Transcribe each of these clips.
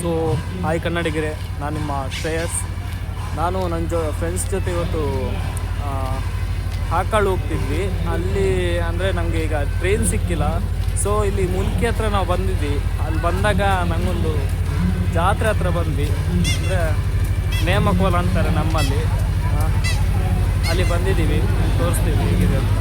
So hi ಕನ್ನಡಿಗರೇ, ನಾನು ನಿಮ್ಮ ಶ್ರೇಯಸ್. ನಾನು ನನ್ನ ಫ್ರೆಂಡ್ಸ್ ಜೊತೆ ಇವತ್ತು ಹಾಕಾಳು ಹೋಗ್ತಿದ್ವಿ. ಅಲ್ಲಿ ಅಂದರೆ ನಮಗೆ ಈಗ ಟ್ರೈನ್ ಸಿಕ್ಕಿಲ್ಲ. ಸೊ ಇಲ್ಲಿ ಮುಲ್ಕಿ ಹತ್ರ ನಾವು ಬಂದಿದ್ವಿ. ಅಲ್ಲಿ ಬಂದಾಗ ನನಗೊಂದು ಜಾತ್ರೆ ಹತ್ರ ಬಂದ್ವಿ. ಅಂದರೆ ನೇಮಕೋಲ ಅಂತಾರೆ ನಮ್ಮಲ್ಲಿ. ಅಲ್ಲಿ ಬಂದಿದ್ದೀವಿ, ತೋರಿಸ್ತೀವಿ ಹೇಗಿದೆ ಅಂತ.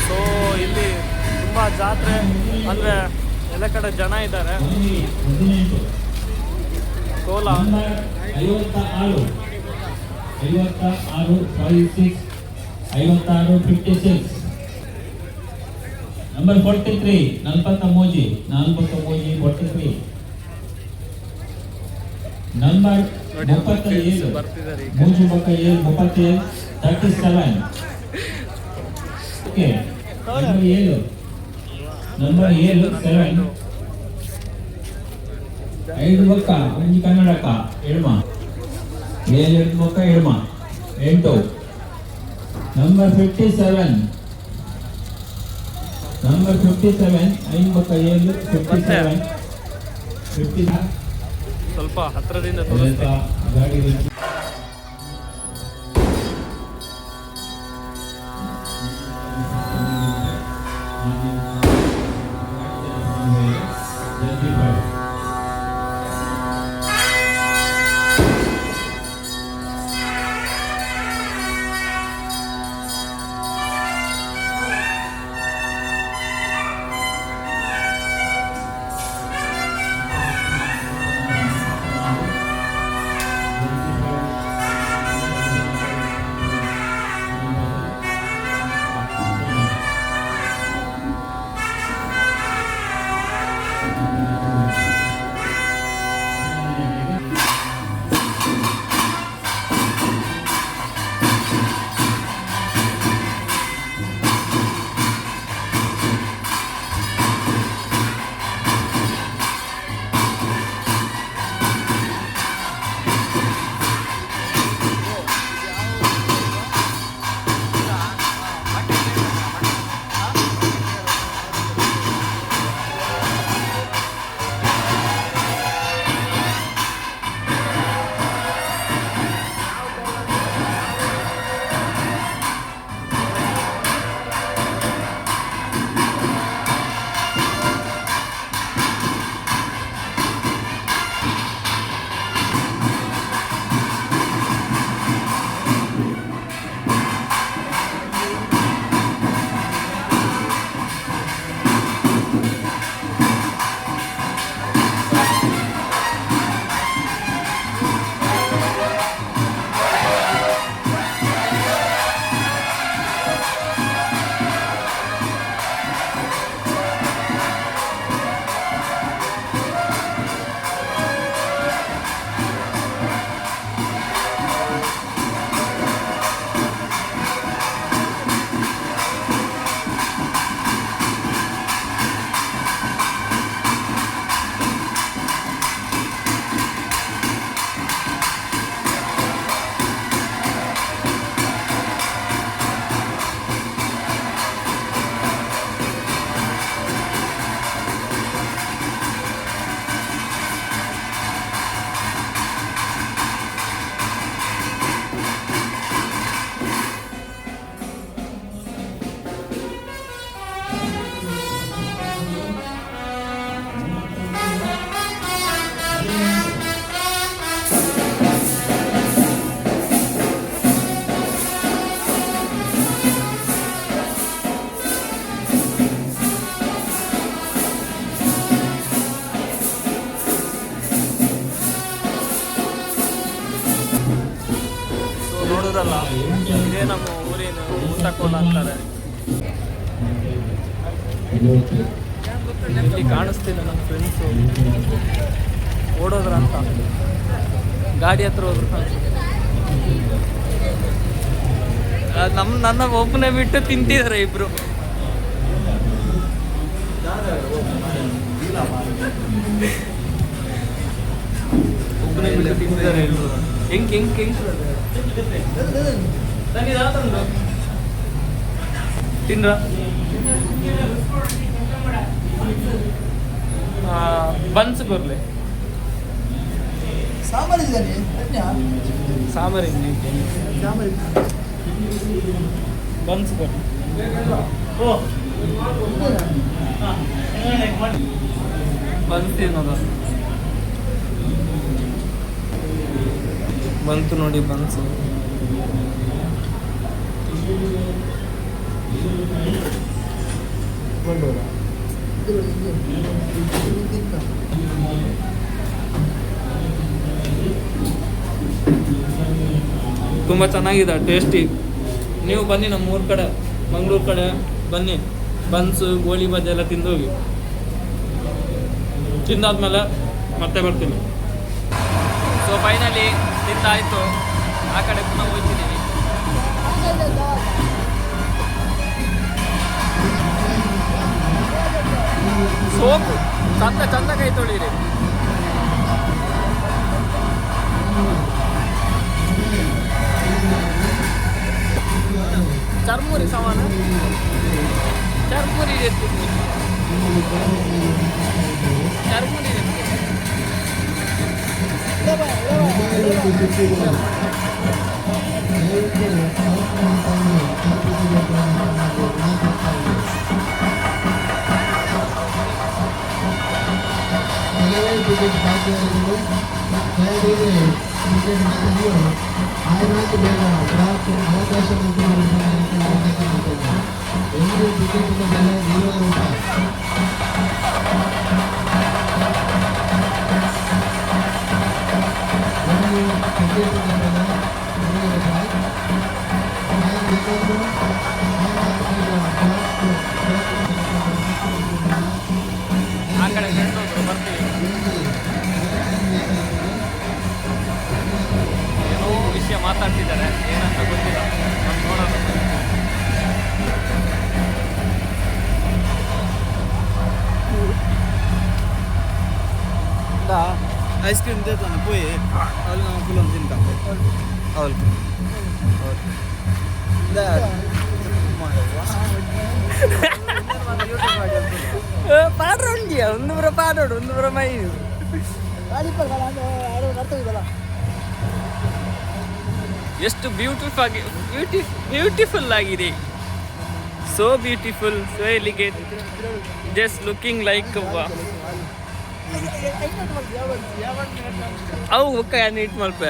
ಸೊ ಇಲ್ಲಿ ತುಂಬ ಜಾತ್ರೆ ಅಂದರೆ ಎಲ್ಲ ಕಡೆ ಜನ ಇದ್ದಾರೆ. ಕೋಲ 56 ನಂಬರ್ 43 40 ಮೋಜಿ 43 ನಂಬರ್ 37 ಮೂಜಿ ಬಕ್ಕ 37 ಓಕೆ. ನಂಬರ್ 7 ಐದು ಬಕ್ಕ ಒಂಜಿ ಕನ್ನಡಕ ಎಳ್ಮ 7 ಬಕ್ಕ ಎಳ್ಮ 8. ನಂಬರ್ 57 ಐದು ಬಕ್ಕ 7 57 ಸ್ವಲ್ಪ ಹತ್ತಿರದಿಂದ ತೋರಿಸ್ತೀನಿ. ಗಾಡಿ ನೋಡೋದಲ್ಲ, ಇದೇ ನಮ್ಮ ಊರಿನ ಊಟಕೋಲ ಅಂತಾರೆ. ಇಲ್ಲಿ ಕಾಣಿಸ್ತಿಲ್ಲ ನಮ್ಮ ಫ್ರೆಂಡ್ಸು ಓಡೋದ್ರ ಅಂತ, ಗಾಡಿ ಹತ್ರ ಹೋದ್ರು. ನನ್ನ ಒಬ್ಬನೇ ಬಿಟ್ಟು ತಿಂತಿದ್ದಾರೆ ಇಬ್ರು. ಒಬ್ಬನೇ ಬಿಟ್ಟು ತಿಂತಿದ್ದಾರೆ ಇಬ್ರು. ಹೆಂಗೆ ತಿನ್ರ ಬನ್ಸ್ ಬರಲಿ ಸಾಂಬಾರಿದ್ದಾನೆ ಸಾಂಬಾರಿದ್ದೀನಿ ಬನ್ಸ್ ಬರಲಿ ಬನ್ಸ್ ತಿನ್ನೋದ ಬಂತು ನೋಡಿ ಬನ್ಸು ತುಂಬ ಚೆನ್ನಾಗಿದೆ ಟೇಸ್ಟಿ. ನೀವು ಬನ್ನಿ ನಮ್ಮ ಊರ ಕಡೆ ಮಂಗಳೂರು ಕಡೆ ಬನ್ನಿ, ಬನ್ಸು ಗೋಳಿ ಬಜ್ಜಿ ಎಲ್ಲ ತಿಂದು ಹೋಗಿ. ತಿಂದಾದ್ಮೇಲೆ ಮತ್ತೆ ಬರ್ತೀನಿ. ಸೊ ಫೈನಲಿ ತಿಂದಾಯಿತು, ಆ ಕಡೆ ಪುನಃ ಹೋಗ್ತಿದ್ದೀವಿ. ಸೋಪು ಚಂದ ಚಂದ ಕೈ ತೊಳಿರಿ. ಚರ್ಮುರಿ ಸಮಾನ ಚರ್ಮುರಿ ಚರ್ಮುರಿ ಆ ಕಡೆ ಬರ್ತೀವಿ. ಏನೋ ವಿಷಯ ಮಾತಾಡ್ತಿದ್ದಾರೆ, ಏನಂತ ಗೊತ್ತಿಲ್ಲ, ನಾನು ನೋಡೋಣ. ಐಸ್ ಕ್ರೀಮ್ ದೇತಾನೆ ಪೋಯಿ ಅಲ್ಲಿ ನಾವು ಫುಲ್ ತಿಂತ ಅವಳು ಪಾಡ್ರೋಂಡಿಯ ಒಂದು ಬರ ಪಾಡೋಡು ಒಂದು ಬರ ಮೈ ಎಷ್ಟು ಬ್ಯೂಟಿಫುಲ್ ಆಗಿದೆ. So beautiful, so elegant, just looking like ಅವು ಒಕ್ಕ ನೀಟ್ ಮಲ್ಪ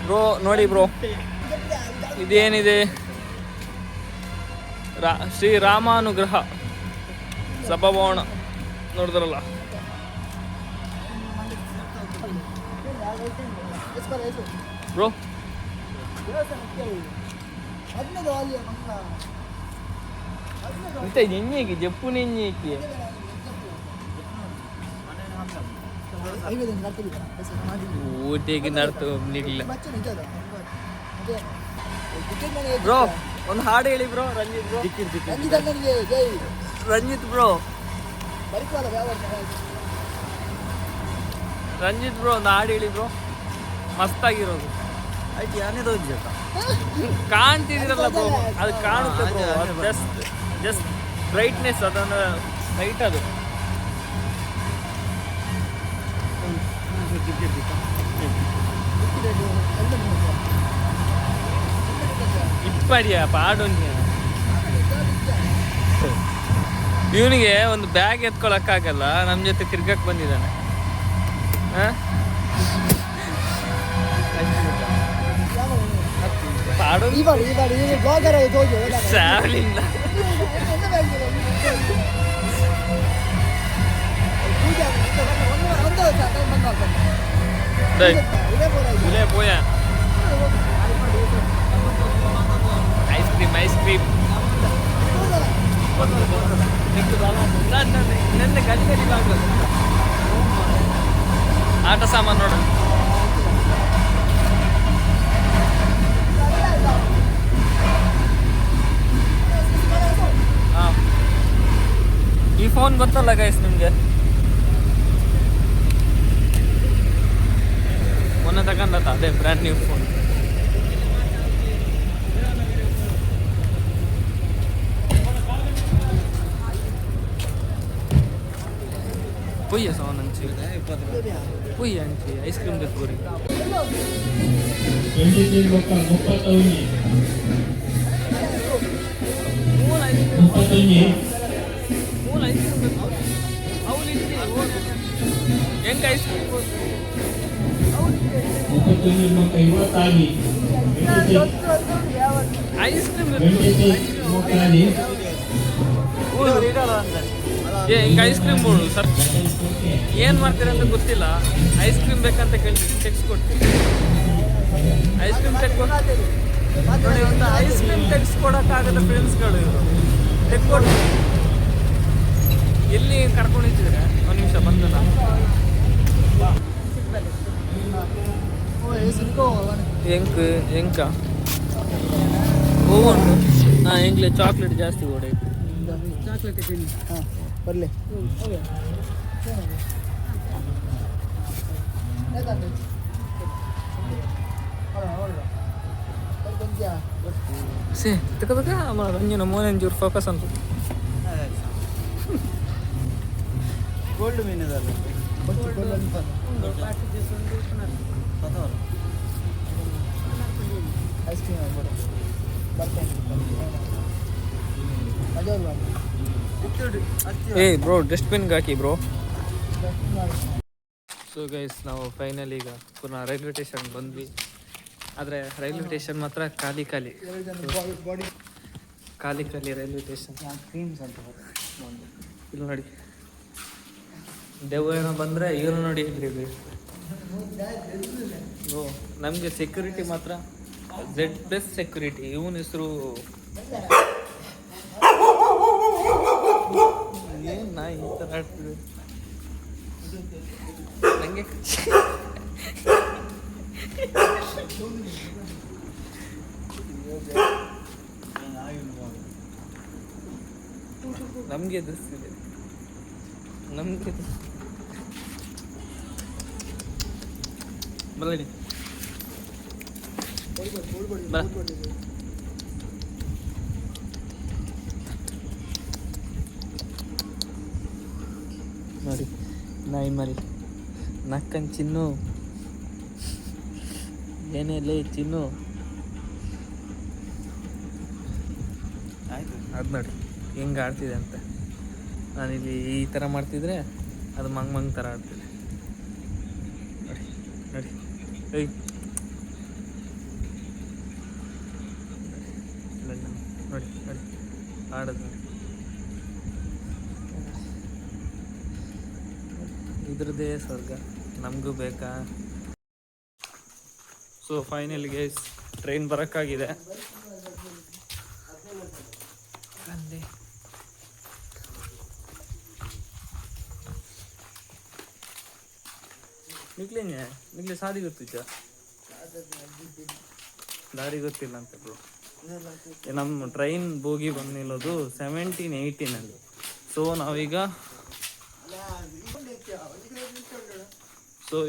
ಬ್ರೋ ನೋಡಿ ಬ್ರೋ, ಇದೇನಿದೆ ಶ್ರೀ ರಾಮಾನುಗ್ರಹ ಸಭಾಭವನ ನೋಡಿದ್ರಲ್ಲ. ಬ್ರೋ ಇಂತ ನೆನ್ನೇಕಿ ಜಪ್ಪು ನೆನ್ನೇಕಿ ಊಟಿಗೆ ನಡ್ತು ನಿಲ್ಲ. ಬ್ರೋ ಒಂದು ಹಾಡು ಹೇಳಿ bro. Ranjith bro, Ranjith bro, Ranjith bro ಒಂದು ಹಾಡು ಹೇಳಿ ಬ್ರೋ, ಮಸ್ತಾಗಿರೋದು. ಆಯ್ತು ಯಾನೇ ತೋಜ ಕಾಣ್ತಿದಿರಲ್ಲ ಬ್ರೋ, ಅದು ಕಾಣುತ್ತೆ ಬ್ರೋ, ಅದು ಜಸ್ಟ್ ಬ್ರೈಟ್ನೆಸ್, ಅದನ್ನು ಲೈಟ್ ಅದು. ಇಪ್ಪಡಿಯ ಪಾಡೊಂದಿಯ ಇವನಿಗೆ ಒಂದು ಬ್ಯಾಗ್ ಎತ್ಕೊಳಕ್ಕಾಗಲ್ಲ, ನಮ್ಮ ಜೊತೆ ತಿರ್ಗಕ್ಕೆ ಬಂದಿದ್ದಾನೆ. ಟ್ರಾವೆಲಿಂಗ್ போய ಐಸ್ ಕ್ರೀಮ್ ನನ್ನ ಗಲ್ಲಿ ಆಟ ಸಾಮಾನು ನೋಡು. ಫೋನ್ ಗೊತ್ತಲ್ಲ ಗೈಸ್ ನಿಮಗೆ, ಮೊನ್ನೆ ತಗೊಂಡತ್ತ ಅದೇ ಬ್ರ್ಯಾಂಡ್ ನ್ಯೂ ಫೋನ್. ಪುಯ್ಯ ಸವನ್ ಹಂಚಿ ಪುಯ್ಯ ಹಂಚಿ ಐಸ್ ಕ್ರೀಮ್ ತೆಗ್ಗೋರಿ. 23 ಬೊಕ್ಕ 39 ಮೂಲ ಐಸ್ ಕ್ರೀಮ್ 39 ಮೂಲ ಐಸ್ ಕ್ರೀಮ್ ಅವಲಿ ಹೆಂಗೆ ಐಸ್ ಕ್ರೀಮ್ 39 ಬೊಕ್ಕ 20 ಐಸ್ ಕ್ರೀಮ್ 26 ಬೊಕ್ಕ 20 ಹಿಂಗೆ ಐಸ್ ಕ್ರೀಮ್ ಬೋಳು ಸರ್ ಏನು ಮಾಡ್ತೀರಂತ ಗೊತ್ತಿಲ್ಲ. ಐಸ್ ಕ್ರೀಮ್ ಬೇಕಂತ ಕೇಳ್ತೀನಿ, ಟೆಕ್ಸ್ಟ್ ಕೊಡ್ತೀನಿ. ಐಸ್ ಕ್ರೀಮ್ ತೆಗ್ಕೊಡ್ತೀನಿ ನೋಡಿ, ಐಸ್ ಕ್ರೀಮ್ ತೆಗ್ಸ್ಕೊಡೋಕ್ಕಾಗಲ್ಲ ಫ್ರೆಂಡ್ಸ್ಗಳು ಇವರು. ತೆಗ್ಕೊಡ್ತೀನಿ, ಎಲ್ಲಿ ಕರ್ಕೊಂಡಿದ್ದೀರಾ? ಒಂದು ನಿಮಿಷ ಬಂದು ನಾನು ಎಂಕ ಹೂವುಂಟು. ಹಾಂ ಎಂಕ್ಲೆ ಚಾಕ್ಲೇಟ್ ಜಾಸ್ತಿ ಓಡೈತೆ. ಚಾಕ್ಲೇಟ್ ತಿನ್ನಿ. ಹಾಂ ಬರಲಿ. ಸೇ ತಕ ರಂಜನ ಮೋನಂಜೂರು ಫೋಕಸ್ ಅಂತ ಗೋಲ್ಡ್ ಮೀನ್ ಇದಲ್ಲ ಐಸ್ ಕ್ರೀಮ್ ಏ ಬ್ರೋ ಡಸ್ಟ್ಬಿನ್ಗೆ ಹಾಕಿ ಬ್ರೋ. ಸೊ ಗೈಸ್ ನಾವು ಫೈನಲ್ ಈಗ ಪುನಃ ರೈಲ್ವೆ ಸ್ಟೇಷನ್ ಬಂದ್ವಿ. ಆದರೆ ರೈಲ್ವೆ ಸ್ಟೇಷನ್ ಮಾತ್ರ ಖಾಲಿ ಖಾಲಿ ಖಾಲಿ ಖಾಲಿ ರೈಲ್ವೆ ಸ್ಟೇಷನ್. ಕ್ರೀಮ್ಸ್ ಅಂತ ಇಲ್ಲಿ ನೋಡಿ, ದೆವ್ವ ಏನೋ ಬಂದರೆ ಇವರು ನೋಡಿ ಇದ್ರಿ ಓ ನಮಗೆ ಸೆಕ್ಯೂರಿಟಿ ಮಾತ್ರ Z+ ಸೆಕ್ಯೂರಿಟಿ. ಇವನ ಹೆಸರು ಏನು ನಾ ಈ ಥರ ಆಡ್ತಿದೆ ನನಗೆ ನಮಗೆ ಎದುರಿಸ್ತಿದೆ ನಮಗೆ ಬರಲಿ ನೋಡಿ ನಾಯಿ ಮರಿ ನಕ್ಕನ್ ಚಿನ್ನು ಏನೇಲೇ ಚಿನ್ನು ಆಯ್ತು. ಅದು ನೋಡಿ ಹೆಂಗೆ ಆಡ್ತಿದೆ ಅಂತ. ನಾನಿಲ್ಲಿ ಈ ಥರ ಮಾಡ್ತಿದ್ರೆ ಅದು ಮಂಗ್ ಥರ ಆಡ್ತಿದೆ ನೋಡಿ ನೋಡಿ. ಏಯ್ ನೋಡಿ ನೋಡಿ ಆಡೋದು ನೋಡಿ. ಇದ್ರದ್ದೇ ಸ್ವರ್ಗ ನಮಗೂ ಬೇಕಾ? ಸೊ ಫೈನಲ್ಗೆ ಟ್ರೈನ್ ಬರೋಕ್ಕಾಗಿದೆ. ನಿಕ್ಲೆ ಸಾದಿ ಗೊತ್ತಿದ್ದ ದಾರಿ ಗೊತ್ತಿಲ್ಲ ಅಂತ ಬ್ರೋ. ನಮ್ಮ ಟ್ರೈನ್ ಬೋಗಿ ಬಂದು ನಿಲ್ಲೋದು 17-18 ಸೊ ನಾವೀಗ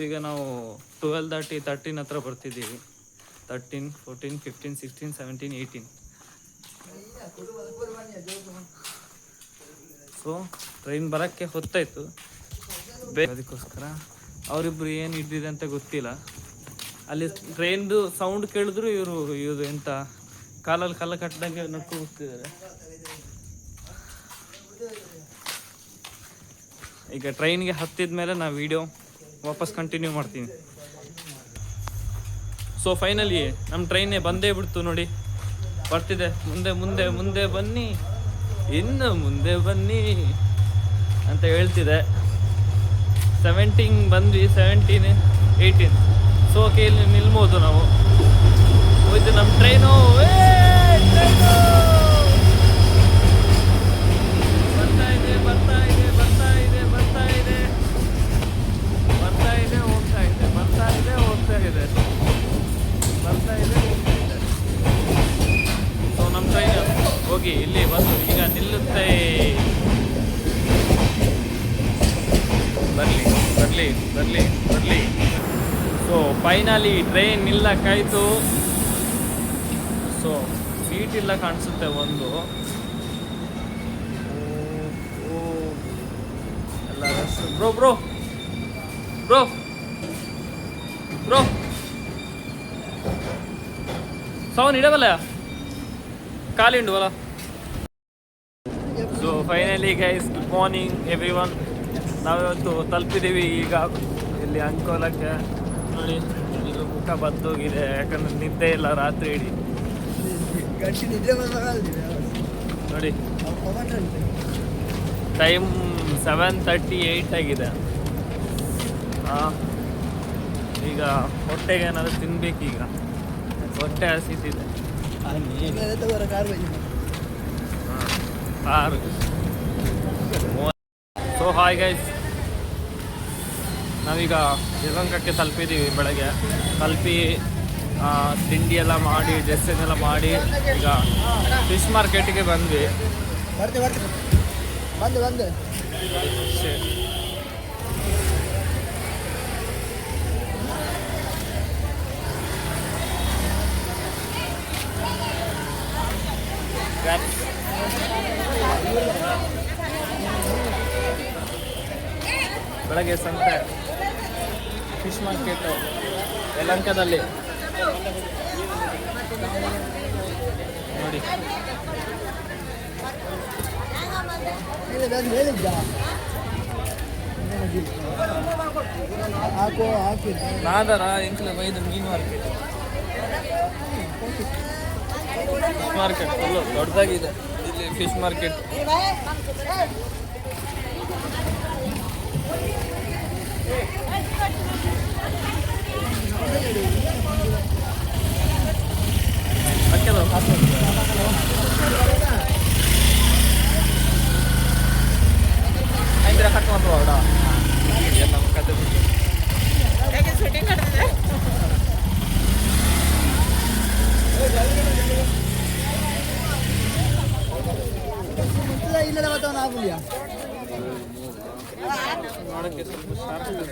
ಈಗ ನಾವು 12:13 ಹತ್ರ ಬರ್ತಿದ್ದೀವಿ. 13, 14, 15, 16, 17, 18 ಸೊ ಟ್ರೈನ್ ಬರೋಕ್ಕೆ ಹೊತ್ತಾಯಿತು. ಅದಕ್ಕೋಸ್ಕರ ಅವರಿಬ್ರು ಏನು ಇದ್ದಿದೆ ಅಂತ ಗೊತ್ತಿಲ್ಲ. ಅಲ್ಲಿ ಟ್ರೈನ್ದು ಸೌಂಡ್ ಕೇಳಿದ್ರು ಇವರು ಎಂತ ಕಾಲಲ್ಲಿ ಕಲ್ಲ ಕಟ್ಟದಂಗೆ ನಡ್ಕೊಂಡು ಹೋಗ್ತಿದ್ದಾರೆ. ಈಗ ಟ್ರೈನ್ಗೆ ಹತ್ತಿದ ಮೇಲೆ ನಾನು ವಿಡಿಯೋ ವಾಪಸ್ ಕಂಟಿನ್ಯೂ ಮಾಡ್ತೀನಿ. ಸೊ ಫೈನಲಿ ನಮ್ಮ ಟ್ರೈನೇ ಬಂದೇ ಬಿಡ್ತು ನೋಡಿ, ಬರ್ತಿದೆ. ಮುಂದೆ ಮುಂದೆ ಮುಂದೆ ಬನ್ನಿ, ಇನ್ನು ಮುಂದೆ ಬನ್ನಿ ಅಂತ ಹೇಳ್ತಿದೆ. 17 ಬಂದ್ವಿ, 17, 18 ಸೊ ಓಕೆ ಇಲ್ಲಿ ನಿಲ್ಬೋದು ನಾವು. ಹೋಯ್ತು ನಮ್ಮ ಟ್ರೈನು. ಬರ್ತಾ ಇದೆ ಬರ್ತಾ ಇದೆ ಬರ್ತಾ ಇದೆ ಬರ್ತಾ ಇದೆ ಬರ್ತಾ ಇದೆ ಹೋಗ್ತಾ ಇದೆ ಬರ್ತಾ ಇದೆ ಹೋಗ್ತಾ ಇದೆ ಬರ್ತಾ ಇದೆ ಹೋಗ್ತಾ ಇದೆ. ಸೊ ನಮ್ಮ ಟ್ರೈನ್ ಹೋಗಿ ಇಲ್ಲಿ ಬಂದು ಈಗ ನಿಲ್ಲುತ್ತೆ. ಬರಲಿ ಬರಲಿ. ಸೊ ಫೈನಲಿ ಟ್ರೈನ್ ನಿಲ್ಲಕ್ಕಾಯಿತು. ಸೊ ಸೀಟ್ ಇಲ್ಲ ಕಾಣಿಸುತ್ತೆ ಒಂದು. ಎಲ್ಲ ಬ್ರೋ ಬ್ರೋ ಬ್ರೋ ಬ್ರೋ ಸೌನ್ ಇಡವಲ್ಲ ಕಾಲಿಂಡು ಅಲ್ಲ. So finally guys, good morning every one. ನಾವಿವತ್ತು ತಲುಪಿದ್ದೀವಿ ಈಗ ಇಲ್ಲಿ ಅಂಕೋಲಕ್ಕೆ. ನೋಡಿ ಈಗ ಮುಖ ಬದ್ದೋಗಿದೆ, ಯಾಕಂದ್ರೆ ನಿದ್ದೆ ಇಲ್ಲ ರಾತ್ರಿ ಇಡೀ. ನೋಡಿ ಟೈಮ್ 7:38 ಆಗಿದೆ. ಈಗ ಹೊಟ್ಟೆಗೆ ಏನಾದರೂ ತಿನ್ಬೇಕೀಗ, ಹೊಟ್ಟೆ ಹಸಿತಿದೆ. ಸೊ ಹಾಯ್ ಗೈಸ್, ನಾವೀಗ ಯಲಹಂಕಕ್ಕೆ ತಲುಪಿದ್ದೀವಿ. ಬೆಳಗ್ಗೆ ತಲುಪಿ ತಿಂಡಿ ಎಲ್ಲ ಮಾಡಿ, ಡ್ರೆಸ್ಸನ್ನೆಲ್ಲ ಮಾಡಿ ಈಗ ಫಿಶ್ ಮಾರ್ಕೆಟಿಗೆ ಬಂದ್ವಿ. ಬೆಳಗ್ಗೆ ಸಂತೆ ಫಿಶ್ ಮಾರ್ಕೆಟು ಯಲಹಂಕದಲ್ಲಿ ನೋಡಿ. ನಾದರ ಇಂಕ್ಲ ಬೈದು ಮೀನು ಮಾರ್ಕೆಟ್. ಫಿಶ್ ಮಾರ್ಕೆಟ್ ಫುಲ್ಲು ದೊಡ್ಡದಾಗಿದೆ ಇಲ್ಲಿ ಫಿಶ್ ಮಾರ್ಕೆಟ್. ಐಂದ್ರ ಹಾಕೊಂಡು ಅವಡ ನಮ್ಮ ಕತೆ ಬಿಟ್ಟು ನೋಡಕ್ಕೆ ಸ್ವಲ್ಪ ಶಾರ್ಪ್ ಇದೆ.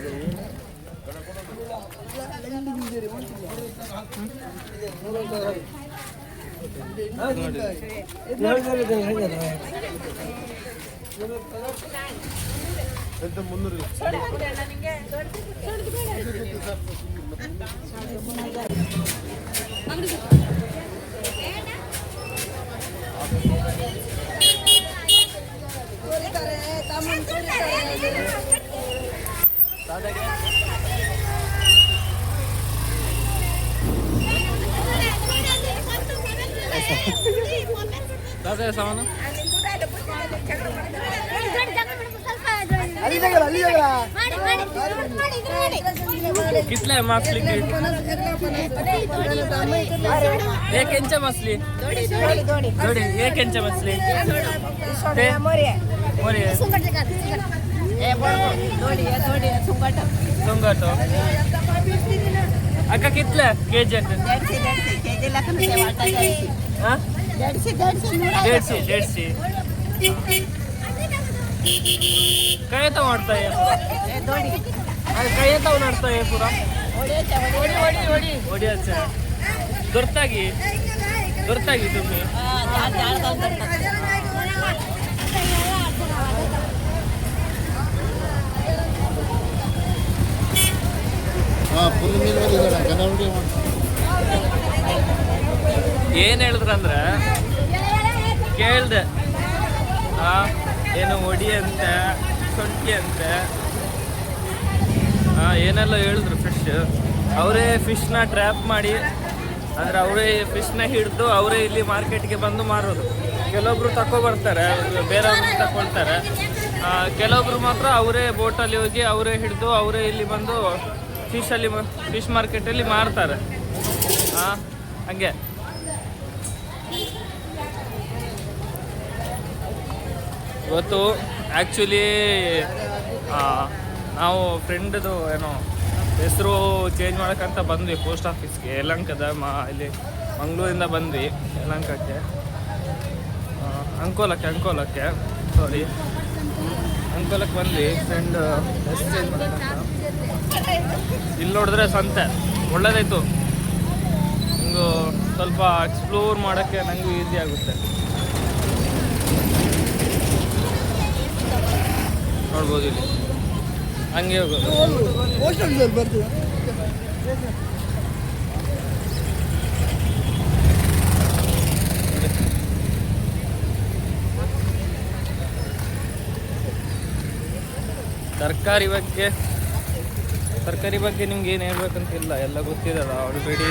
दादा सामान कितना है मछली की? एक इंच मछली जोड़ी, एक इंच मछली सुंगट अक्का कितले केजी? 150 काय तो वाटता है काय तो नडता है पूरा ओडियाचा दొరతాಗಿ तुम्ही ಏನು ಹೇಳಿದ್ರಂದ್ರೆ ಕೇಳ್ದೆ ಏನು ಒಡಿ ಅಂತೆ ಸೊಂಟಿ ಅಂತೆ ಏನೆಲ್ಲ ಹೇಳಿದ್ರು. ಫಿಶ್ ಅವರೇ ಫಿಶ್ನ ಟ್ರ್ಯಾಪ್ ಮಾಡಿ, ಅಂದರೆ ಅವರೇ ಫಿಶ್ನ ಹಿಡಿದು ಅವರೇ ಇಲ್ಲಿ ಮಾರ್ಕೆಟ್ಗೆ ಬಂದು ಮಾರೋದು. ಕೆಲವೊಬ್ರು ತಗೊಬರ್ತಾರೆ, ಬೇರೆಯವ್ರು ತಗೊಳ್ತಾರೆ. ಕೆಲವೊಬ್ರು ಮಾತ್ರ ಅವರೇ ಬೋಟಲ್ಲಿ ಹೋಗಿ ಅವರೇ ಹಿಡಿದು ಅವರೇ ಇಲ್ಲಿ ಬಂದು ಫಿಶ್ ಮಾರ್ಕೆಟಲ್ಲಿ ಮಾರ್ತಾರೆ. ಹಂಗೆ ಇವತ್ತು ಆ್ಯಕ್ಚುಲಿ ನಾವು ಫ್ರೆಂಡ್ದು ಏನೋ ಹೆಸರು ಚೇಂಜ್ ಮಾಡೋಕ್ಕಂತ ಬಂದ್ವಿ ಪೋಸ್ಟ್ ಆಫೀಸ್ಗೆ ಯಲಹಂಕದ ಇಲ್ಲಿ ಮಂಗಳೂರಿಂದ ಬಂದ್ವಿ ಯಲಹಂಕಕ್ಕೆ, ಅಂಕೋಲಕ್ಕೆ ಸಾರಿ ಅಂಕೋಲಕ್ಕೆ ಬಂದ್ವಿ ಫ್ರೆಂಡ್ ಹೆಸರು ಚೇಂಜ್ ಮಾಡೋಕ್ಕಂತ. ಇಲ್ಲಿ ನೋಡಿದ್ರೆ ಸಂತೆ ಒಳ್ಳೇದಾಯ್ತು. ನಂಗೂ ಸ್ವಲ್ಪ ಎಕ್ಸ್ಪ್ಲೋರ್ ಮಾಡೋಕ್ಕೆ ನನಗೂ ಈಸಿ ಆಗುತ್ತೆ. ನೋಡ್ಬೋದು ಇಲ್ಲಿ ಹಂಗೆ ಹೋಗೋದು. ಬರ್ತೀವಿ. ತರಕಾರಿ ಬಗ್ಗೆ ನಿಮ್ಗೆ ಏನು ಹೇಳ್ಬೇಕಂತಿಲ್ಲ, ಎಲ್ಲ ಗೊತ್ತಿದಲ್ಲ ಆಲ್ರೆಡಿ.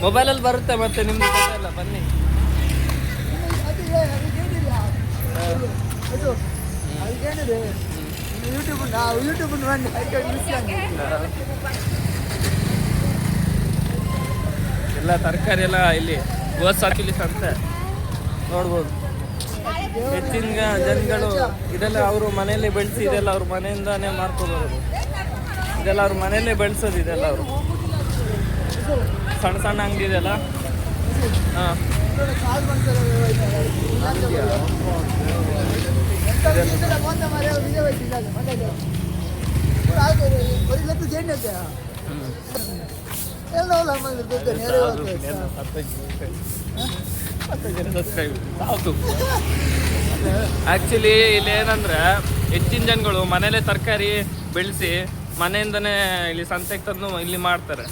ಮೊಬೈಲಲ್ಲಿ ಬರುತ್ತೆ ಮತ್ತೆ ನಿಮ್ಗೆ ಗೊತ್ತಲ್ಲ, ಬನ್ನಿ. ಎಲ್ಲ ತರಕಾರಿ ಎಲ್ಲ ಇಲ್ಲಿ ಗೋಸಾಕಿಲಿ ಸಂತೆ ನೋಡ್ಬೋದು. ಹೆಚ್ಚಿನ ಜನಗಳು ಇದೆಲ್ಲ ಅವರು ಮನೆಯಲ್ಲೇ ಬೆಳೆಸಿ, ಇದೆಲ್ಲ ಅವ್ರ ಮನೆಯಿಂದಾನೇ ಮಾರ್ಕೋಬರೋದು. ಇದೆಲ್ಲ ಅವ್ರ ಮನೆಯಲ್ಲೇ ಬೆಳೆಸೋದು. ಇದೆಲ್ಲ ಅವರು ಸಣ್ಣ ಸಣ್ಣ ಅಂಗಡಿ ಇದೆಲ್ಲ. ಹಾಂ, ಆ್ಯಕ್ಚುಲಿ ಇಲ್ಲಿ ಏನಂದ್ರೆ ಹೆಚ್ಚಿನ ಜನಗಳು ಮನೇಲೆ ತರಕಾರಿ ಬೆಳೆಸಿ ಮನೆಯಿಂದನೇ ಇಲ್ಲಿ ಸಂತೆಗೆ ತಂದು ಇಲ್ಲಿ ಮಾಡ್ತಾರೆ.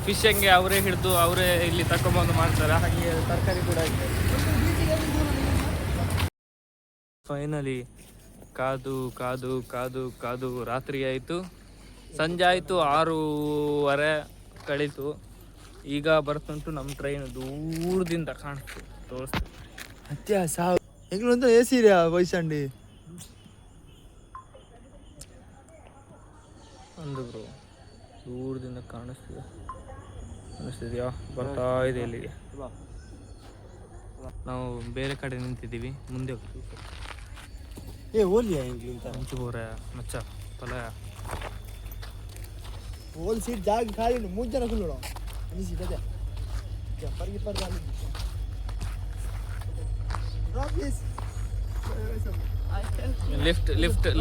ಫಿಶ್ ಹಂಗೆ ಅವರೇ ಹಿಡಿದು ಅವರೇ ಇಲ್ಲಿ ತಗೊಂಬಂದು ಮಾಡ್ತಾರೆ. ಹಾಗೆ ತರಕಾರಿ ಕೂಡ ಇದೆ. ಫೈನಲಿ ಕಾದು ಕಾದು ಕಾದು ಕಾದು ರಾತ್ರಿ ಆಯಿತು, ಸಂಜೆ ಆಯಿತು, 6:30 ಕಳೀತು. ಈಗ ಬರ್ತುಂಟು ನಮ್ಮ ಟ್ರೈನ್. ದೂರದಿಂದ ಕಾಣಿಸ್ತು, ತೋರಿಸ್ತು. ಎಂಗ್ಲಂತ ಏಸಿರಿಯಾ ಬೈಸಂಡಿ ಒಂದು ಬ್ರೋ ದೂರದಿಂದ ಕಾಣಿಸ್ತಿದ್ಯಾ? ಬರ್ತಾ ಇದೆ ಇಲ್ಲಿಗೆ. ನಾವು ಬೇರೆ ಕಡೆ ನಿಂತಿದ್ದೀವಿ, ಮುಂದೆ ಹೋಗ್ತೀವಿ. ಓಲಿಯಾ ಎಂಗ್ಲಿಂತ ಹಂಚುಗೋರೆ ಮಚ್ಚ ಪಲ ಓಲ್ ಸೀಟ್ ಜಾಗ ಖಾಲಿ 3 ಜನ ಕುಲ್ಲೋಣ. ಈ ಸೀಟ್ ಅದೇ ಪರ್ಗಿ ಪರ್ಗಿ ಅಲ್ಲಿ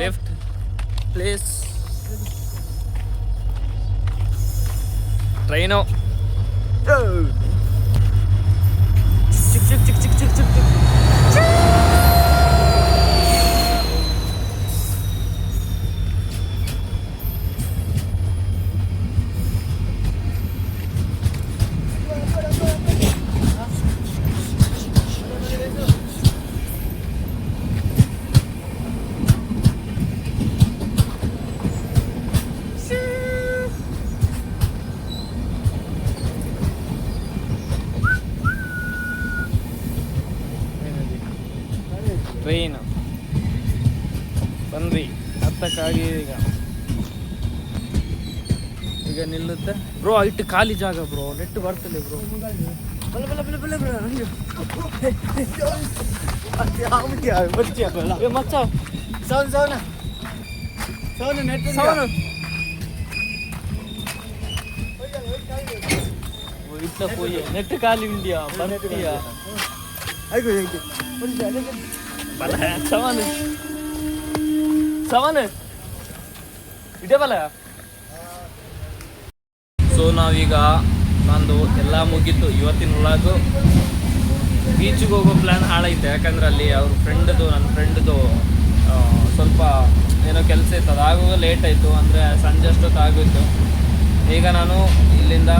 ಲೆಫ್ಟ್ ಪ್ಲೇಸ್. ಟ್ರೈನು ಚಿಕ್ ಚಿಕ್ ಚಿಕ್ ಚಿಕ್ ಚಿಕ್ ಚಿಕ್ ಚಿಕ್. ಟ್ರೈನ್ ಬಂದ್ವಿ, ಹತ್ತಕ್ಕಾಗಿ ಈಗ ನಿಲ್ಲುತ್ತೆ ಬ್ರೋ. ಇಟ್ಟು ಖಾಲಿ ಜಾಗ ಬ್ರೋ, ನೆಟ್ಟು ಬರ್ತದೆ ಬ್ರೋ. ಇಟ್ಲ ಪೋಯೆ ನೆಟ್ಟು ಖಾಲಿ ಇಂಡಿಯಾ ಬರ್ತೀಯಾ? ಸವಾನು ಇದೇ ಬಲ. ಸೊ ನಾವೀಗ ನಂದು ಎಲ್ಲ ಮುಗೀತು. ಇವತ್ತಿನ ವ್ಲಾಗು ಬೀಚಿಗೆ ಹೋಗೋ ಪ್ಲ್ಯಾನ್ ಹಾಳೈತೆ. ಯಾಕಂದ್ರೆ ಅಲ್ಲಿ ಅವ್ರ ನನ್ನ ಫ್ರೆಂಡ್ದು ಸ್ವಲ್ಪ ಏನೋ ಕೆಲಸ ಇತ್ತು, ಅದಾಗುವ ಲೇಟ್ ಆಯಿತು. ಅಂದರೆ ಸಂಜೆ ಅಷ್ಟೊತ್ತು ಆಗೋಯ್ತು. ಈಗ ನಾನು ಇಲ್ಲಿಂದ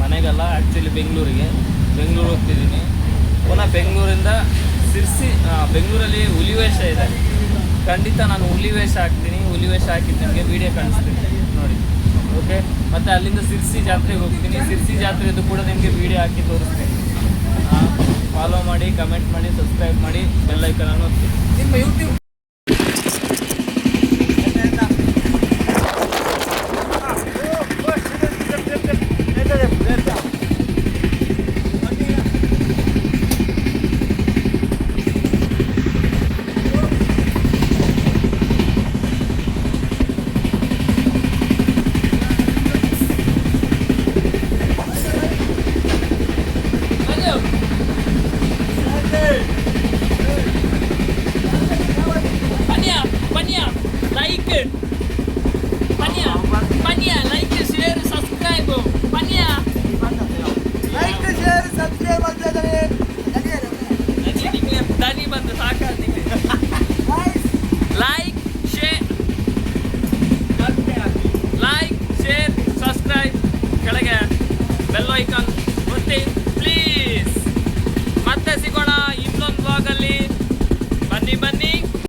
ಮನೆಗಲ್ಲ ಆ್ಯಕ್ಚುಲಿ ಬೆಂಗಳೂರು ಹೋಗ್ತಿದ್ದೀನಿ. ಪುನಃ ಬೆಂಗಳೂರಿಂದ ಸಿರ್ಸಿ. ಬೆಂಗಳೂರಲ್ಲಿ ಹುಲಿವೇಷ ಇದೆ, ಖಂಡಿತ ನಾನು ಹುಲಿವೇಷ ಹಾಕ್ತೀನಿ. ಹುಲಿವೇಷ ಹಾಕಿದ್ದು ನಿಮಗೆ ವೀಡಿಯೋ ಕಾಣಿಸ್ತೀನಿ ನೋಡಿ, ಓಕೆ. ಮತ್ತು ಅಲ್ಲಿಂದ ಸಿರ್ಸಿ ಜಾತ್ರೆಗೆ ಹೋಗ್ತೀನಿ. ಸಿರ್ಸಿ ಜಾತ್ರೆದು ಕೂಡ ನಿಮಗೆ ವೀಡಿಯೋ ಹಾಕಿ ತೋರಿಸ್ತೀನಿ. ಫಾಲೋ ಮಾಡಿ, ಕಮೆಂಟ್ ಮಾಡಿ, ಸಬ್ಸ್ಕ್ರೈಬ್ ಮಾಡಿ, ಬೆಲ್ ಐಕಾನ್ ಒತ್ತಿ. ನಿಮ್ಮ ಯೂಟ್ಯೂಬ್ ಐಕಾನ್